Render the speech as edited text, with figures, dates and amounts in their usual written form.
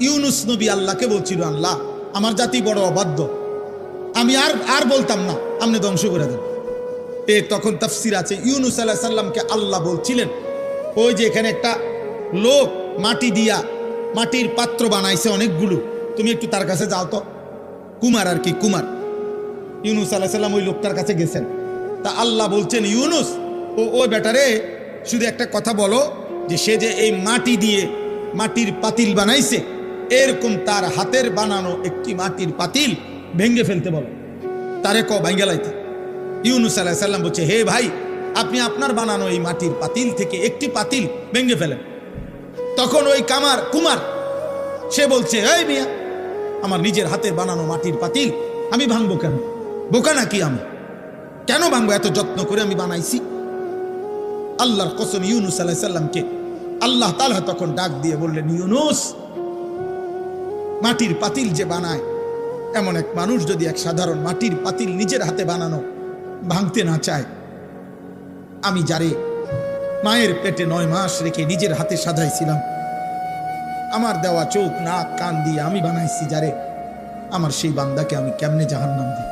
ইউনুস নবী আল্লাহকে বলছিল, আল্লাহ আমার জাতি বড় অবাধ্য, আমি আর বলতাম না, আপনি ধ্বংস করে দেন। তখন তাফসির আছে ইউনুস আলাইহিস সালামকে আল্লাহ বলছিলেন, ওই যে এখানে একটা লোক মাটি দিয়া মাটির পাত্র বানাইছে অনেকগুলো, তুমি একটু তার কাছে যাও তো। কুমার আর কি, কুমার। ইউনুস আলাইহিস সালাম ওই লোকটার কাছে গেছেন। তা আল্লাহ বলছেন, ইউনুস ওই বেটারে শুধু একটা কথা বলো, যে সে যে এই মাটি দিয়ে মাটির পাতিল বানাইছে, এরকম তার হাতের বানানো একটি মাটির পাতিল ভেঙ্গে ফেলতে বলো, তারে ভাঙ্গে লাইতে। ইউনুস আলাইহিস সালাম বলছে, হে ভাই, আপনি আপনার বানানো এই মাটির পাতিল থেকে একটি পাতিল ভেঙ্গে ফেলেন। তখন ওই কুমার সে বলছে, এই মিয়া, আমার নিজের হাতের বানানো মাটির পাতিল আমি ভাঙবো কেন? বোকা নাকি আমি? কেন ভাঙবো? এত যত্ন করে আমি বানাইছি। আল্লাহর কসম, ইউনুস আলাইহিস সালামকে আল্লাহ তাআলা তখন ডাক দিয়ে বললেন, ইউনুস, মাটির পাতিল যে বানায়, এমন এক মানুষ যদি এক সাধারণ মাটির পাতিল নিজের হাতে বানানো ভাঙতে না চায়, আমি যারে মায়ের পেটে 9 মাস রেখে নিজের হাতে সাজাইছিলাম, আমার দেওয়া চোখ নাক কান দিয়ে আমি বানাইছি যারে, আমার সেই বান্দাকে আমি কেমনে জাহান্নাম দিই?